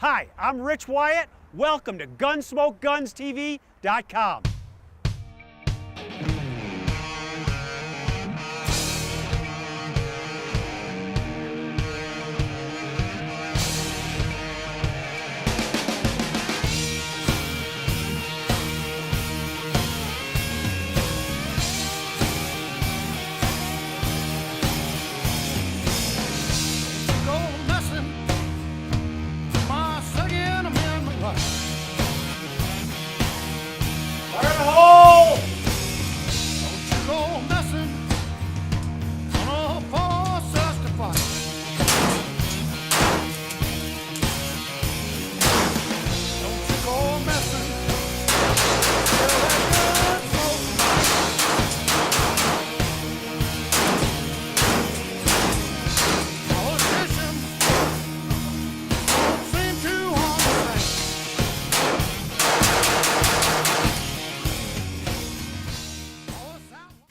Hi, I'm Rich Wyatt. Welcome to Gunsmoke Guns TV.com.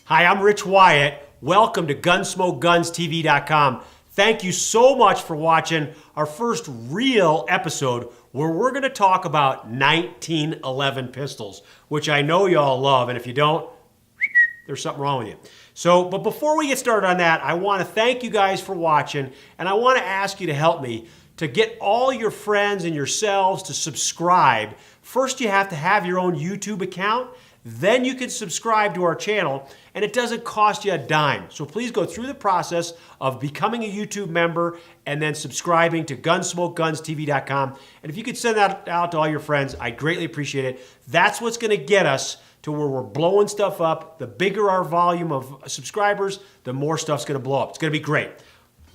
Hi, I'm Rich Wyatt. Welcome to Gunsmoke Guns TV.com. Thank you so much for watching our first real episode where we're going to talk about 1911 pistols, which I know y'all love, and if you don't, there's something wrong with you. But before we get started on that, I want to thank you guys for watching, and I want to ask you to help me to get all your friends and yourselves to subscribe. First, you have to have your own YouTube account. Then you can subscribe to our channel, and it doesn't cost you a dime. So please go through the process of becoming a YouTube member and then subscribing to GunsmokeGunsTV.com. And if you could send that out to all your friends, I'd greatly appreciate it. That's what's going to get us to where we're blowing stuff up. The bigger our volume of subscribers, the more stuff's going to blow up. It's going to be great.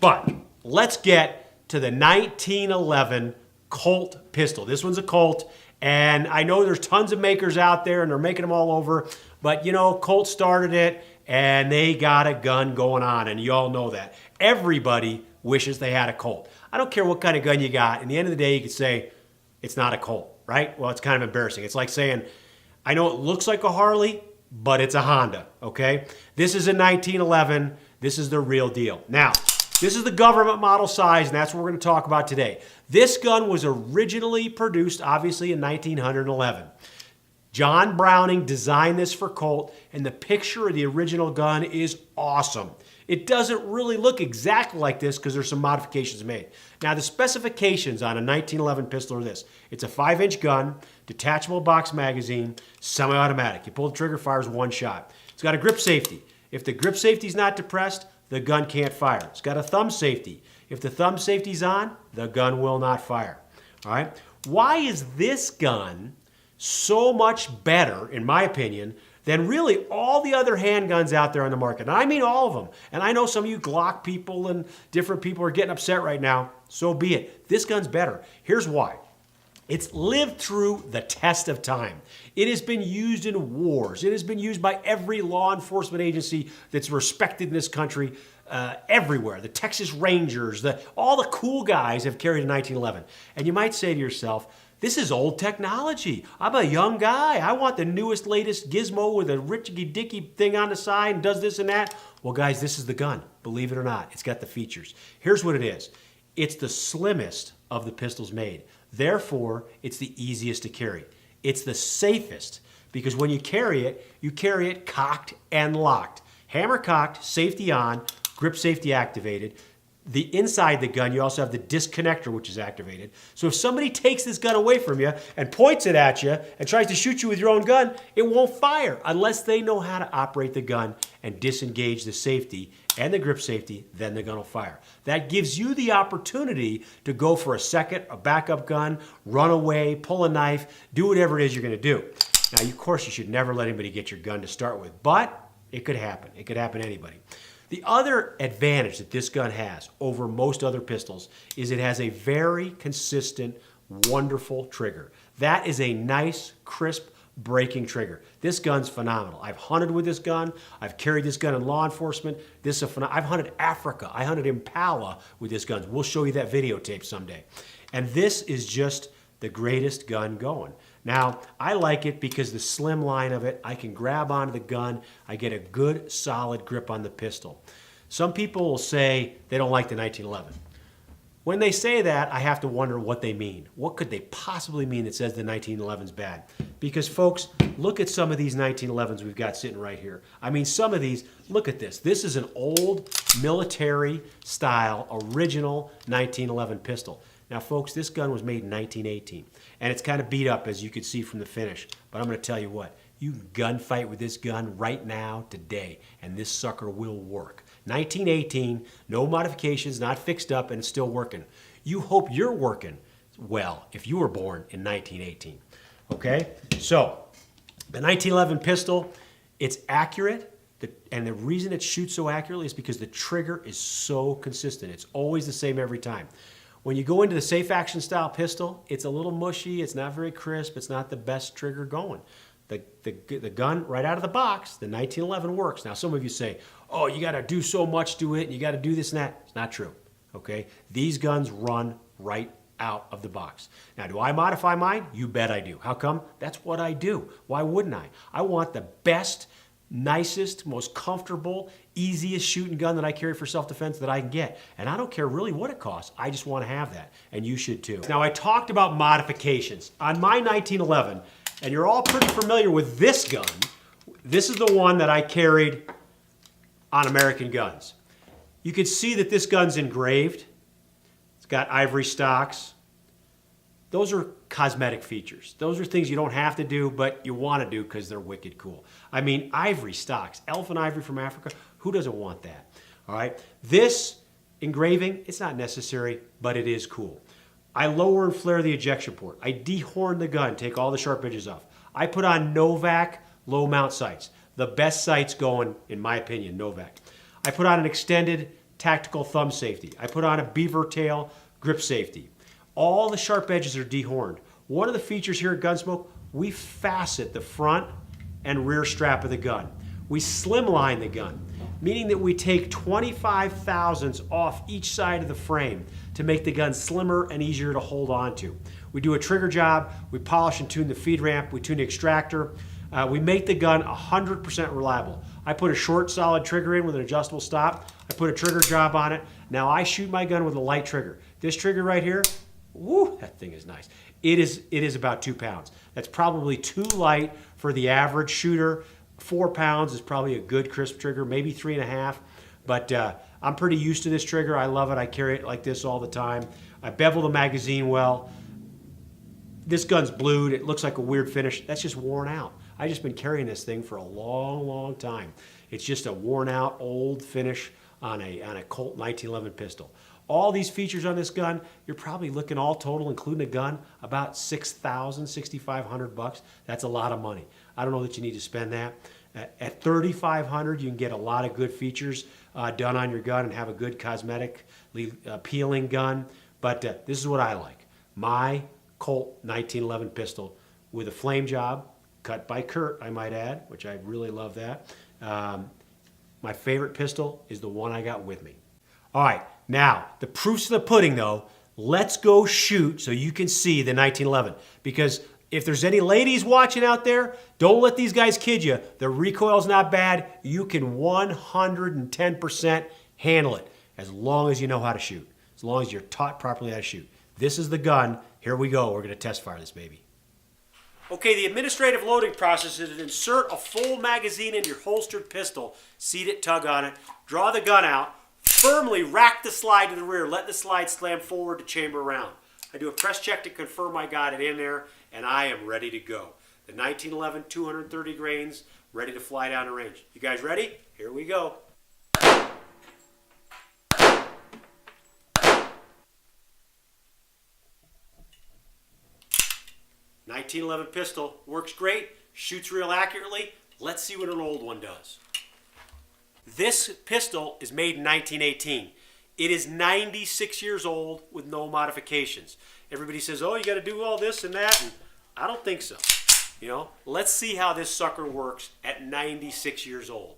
But let's get to the 1911 Colt pistol. This one's a Colt. And I know there's tons of makers out there and they're making them all over, but you know, Colt started it and they got a gun going on, and you all know that. Everybody wishes they had a Colt. I don't care what kind of gun you got. In the end of the day, you could say it's not a Colt, right? Well, it's kind of embarrassing. It's like saying, I know it looks like a Harley, but it's a Honda, okay? This is a 1911. This is the real deal. Now, this is the government model size, and that's what we're going to talk about today. This gun was originally produced, obviously, in 1911. John Browning designed this for Colt, and the picture of the original gun is awesome. It doesn't really look exactly like this because there's some modifications made. Now, the specifications on a 1911 pistol are this. It's a 5-inch gun, detachable box magazine, semi-automatic. You pull the trigger, fires one shot. It's got a grip safety. If the grip safety is not depressed, the gun can't fire. It's got a thumb safety. If the thumb safety's on, the gun will not fire. All right? Why is this gun so much better, in my opinion, than really all the other handguns out there on the market? And I mean all of them. And I know some of you Glock people and different people are getting upset right now. So be it. This gun's better. Here's why. It's lived through the test of time. It has been used in wars. It has been used by every law enforcement agency that's respected in this country, everywhere. The Texas Rangers, all the cool guys have carried a 1911. And you might say to yourself, this is old technology. I'm a young guy. I want the newest, latest gizmo with a ricky-dicky thing on the side and does this and that. Well, guys, this is the gun. Believe it or not, it's got the features. Here's what it is. It's the slimmest of the pistols made. Therefore, it's the easiest to carry. It's the safest because when you carry it cocked and locked. Hammer cocked, safety on, grip safety activated. The inside the gun, you also have the disconnector, which is activated. So if somebody takes this gun away from you and points it at you and tries to shoot you with your own gun, it won't fire unless they know how to operate the gun and disengage the safety and the grip safety, then the gun will fire. That gives you the opportunity to go for a second, a backup gun, run away, pull a knife, do whatever it is you're gonna do. Now, of course, you should never let anybody get your gun to start with, but it could happen. It could happen to anybody. The other advantage that this gun has over most other pistols is it has a very consistent, wonderful trigger. That is a nice, crisp, breaking trigger. This gun's phenomenal. I've hunted with this gun. I've carried this gun in law enforcement. I've hunted Africa. I hunted Impala with this gun. We'll show you that videotape someday. And this is just the greatest gun going. Now, I like it because the slim line of it, I can grab onto the gun. I get a good, solid grip on the pistol. Some people will say they don't like the 1911. When they say that, I have to wonder what they mean. What could they possibly mean that says the 1911's bad? Because folks, look at some of these 1911s we've got sitting right here. I mean, some of these, look at this. This is an old military style, original 1911 pistol. Now folks, this gun was made in 1918, and it's kind of beat up as you can see from the finish. But I'm gonna tell you what, you can gunfight with this gun right now, today, and this sucker will work. 1918, no modifications, not fixed up, and it's still working. You hope you're working well if you were born in 1918, okay? So, the 1911 pistol, it's accurate, and the reason it shoots so accurately is because the trigger is so consistent. It's always the same every time. When you go into the safe action style pistol, it's a little mushy, it's not very crisp, it's not the best trigger going. The gun right out of the box, the 1911 works. Now some of you say, oh, you gotta do so much to it, and you gotta do this and that. It's not true, okay? These guns run right out of the box. Now, do I modify mine? You bet I do. How come? That's what I do. Why wouldn't I? I want the best, nicest, most comfortable, easiest shooting gun that I carry for self-defense that I can get. And I don't care really what it costs. I just want to have that, and you should too. Now, I talked about modifications. On my 1911, and you're all pretty familiar with this gun. This is the one that I carried on American Guns. You can see that this gun's engraved. It's got ivory stocks. Those are cosmetic features. Those are things you don't have to do, but you want to do because they're wicked cool. I mean, ivory stocks, elephant ivory from Africa, who doesn't want that? All right, this engraving, it's not necessary, but it is cool. I lower and flare the ejection port. I dehorn the gun, take all the sharp edges off. I put on Novak low mount sights. The best sights going, in my opinion, Novak. I put on an extended tactical thumb safety. I put on a beaver tail grip safety. All the sharp edges are dehorned. One of the features here at Gunsmoke, we facet the front and rear strap of the gun. We slimline the gun, meaning that we take 25 thousandths off each side of the frame to make the gun slimmer and easier to hold on to. We do a trigger job, we polish and tune the feed ramp, we tune the extractor, we make the gun 100% reliable. I put a short solid trigger in with an adjustable stop, I put a trigger job on it. Now I shoot my gun with a light trigger. This trigger right here, woo, that thing is nice. It is about 2 pounds. That's probably too light for the average shooter. 4 pounds is probably a good crisp trigger, maybe 3.5. But I'm pretty used to this trigger. I love it. I carry it like this all the time. I bevel the magazine well. This gun's blued. It looks like a weird finish. That's just worn out. I've just been carrying this thing for a long, long time. It's just a worn out old finish on a Colt 1911 pistol. All these features on this gun, you're probably looking all total, including the gun, about $6,000, $6,500. That's a lot of money. I don't know that you need to spend that. At $3,500, you can get a lot of good features done on your gun and have a good cosmetically appealing gun. But this is what I like. My Colt 1911 pistol with a flame job, cut by Kurt, I might add, which I really love that. My favorite pistol is the one I got with me. All right, now, the proof's in the pudding, though. Let's go shoot so you can see the 1911. Because if there's any ladies watching out there, don't let these guys kid you. The recoil's not bad. You can 110% handle it as long as you know how to shoot, as long as you're taught properly how to shoot. This is the gun. Here we go. We're going to test fire this baby. Okay, the administrative loading process is to insert a full magazine into your holstered pistol, seat it, tug on it, draw the gun out, firmly rack the slide to the rear, let the slide slam forward to chamber round. I do a press check to confirm I got it in there, and I am ready to go. The 1911 230 grains, ready to fly down the range. You guys ready? Here we go. 1911 pistol, works great, shoots real accurately. Let's see what an old one does. This pistol is made in 1918. It is 96 years old with no modifications. Everybody says, oh, you got to do all this and that, and I don't think so. You know, let's see how this sucker works at 96 years old.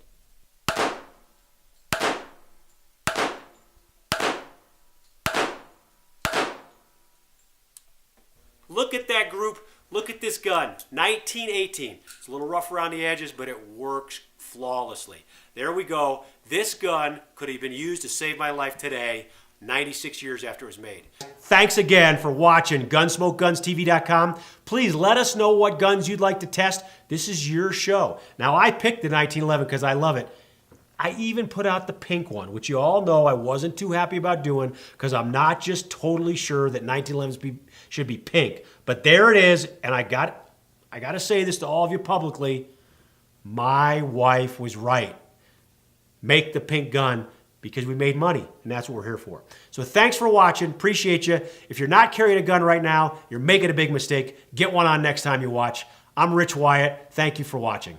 Look at that group. Look at this gun, 1918. It's a little rough around the edges, but it works flawlessly. There we go. This gun could have been used to save my life today. 96 years after it was made. Thanks again for watching GunsmokeGunsTV.com. Please let us know what guns you'd like to test. This is your show. Now, I picked the 1911 because I love it. I even put out the pink one, which you all know I wasn't too happy about doing because I'm not just totally sure that 1911s should be pink. But there it is, and I got to say this to all of you publicly. My wife was right. Make the pink gun because we made money, and that's what we're here for. So thanks for watching. Appreciate you. If you're not carrying a gun right now, you're making a big mistake. Get one on next time you watch. I'm Rich Wyatt. Thank you for watching.